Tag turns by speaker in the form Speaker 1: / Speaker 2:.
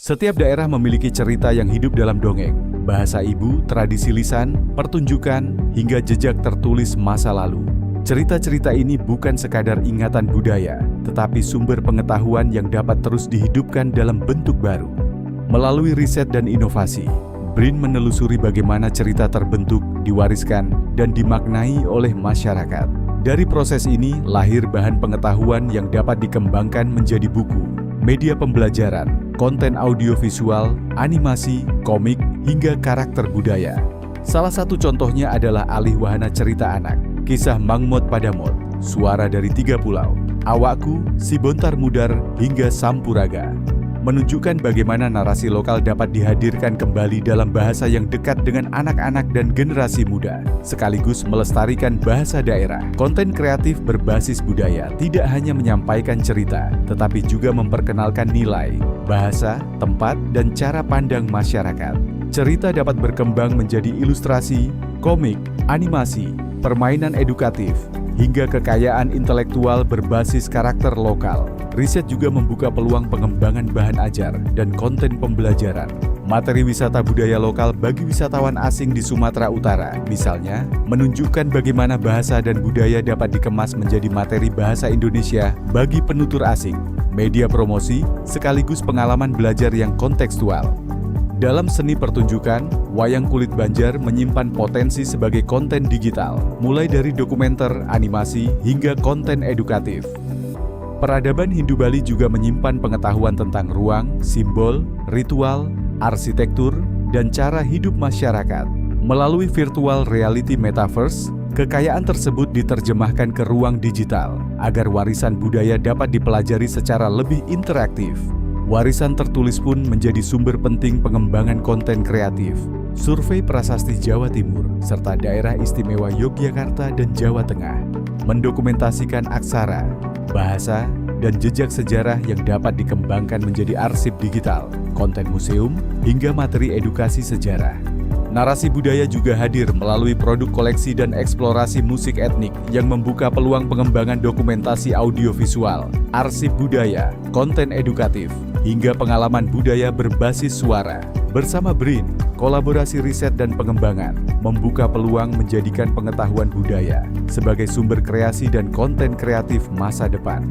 Speaker 1: Setiap daerah memiliki cerita yang hidup dalam dongeng, bahasa ibu, tradisi lisan, pertunjukan, hingga jejak tertulis masa lalu. Cerita-cerita ini bukan sekadar ingatan budaya, tetapi sumber pengetahuan yang dapat terus dihidupkan dalam bentuk baru. Melalui riset dan inovasi, BRIN menelusuri bagaimana cerita terbentuk, diwariskan, dan dimaknai oleh masyarakat. Dari proses ini, lahir bahan pengetahuan yang dapat dikembangkan menjadi buku, media pembelajaran, konten audiovisual, animasi, komik, hingga karakter budaya. Salah satu contohnya adalah Alih Wahana Cerita Anak, Kisah Mang Mot Padamot, Suara dari Tiga Pulau, Awakku, Si Bontar Mudar, hingga Sampuraga. Menunjukkan bagaimana narasi lokal dapat dihadirkan kembali dalam bahasa yang dekat dengan anak-anak dan generasi muda, sekaligus melestarikan bahasa daerah. Konten kreatif berbasis budaya tidak hanya menyampaikan cerita, tetapi juga memperkenalkan nilai, bahasa, tempat, dan cara pandang masyarakat. Cerita dapat berkembang menjadi ilustrasi, komik, animasi, permainan edukatif, hingga kekayaan intelektual berbasis karakter lokal. Riset juga membuka peluang pengembangan bahan ajar dan konten pembelajaran. Materi wisata budaya lokal bagi wisatawan asing di Sumatera Utara, misalnya, menunjukkan bagaimana bahasa dan budaya dapat dikemas menjadi materi bahasa Indonesia bagi penutur asing. Media promosi, sekaligus pengalaman belajar yang kontekstual. Dalam seni pertunjukan, wayang kulit Banjar menyimpan potensi sebagai konten digital, mulai dari dokumenter, animasi, hingga konten edukatif. Peradaban Hindu Bali juga menyimpan pengetahuan tentang ruang, simbol, ritual, arsitektur, dan cara hidup masyarakat. Melalui virtual reality metaverse, kekayaan tersebut diterjemahkan ke ruang digital agar warisan budaya dapat dipelajari secara lebih interaktif. Warisan tertulis pun menjadi sumber penting pengembangan konten kreatif. Survei Prasasti Jawa Timur serta Daerah Istimewa Yogyakarta dan Jawa Tengah mendokumentasikan aksara, bahasa, dan jejak sejarah yang dapat dikembangkan menjadi arsip digital, konten museum, hingga materi edukasi sejarah. Narasi budaya juga hadir melalui produk koleksi dan eksplorasi musik etnik yang membuka peluang pengembangan dokumentasi audiovisual, arsip budaya, konten edukatif, hingga pengalaman budaya berbasis suara. Bersama BRIN, kolaborasi riset dan pengembangan membuka peluang menjadikan pengetahuan budaya sebagai sumber kreasi dan konten kreatif masa depan.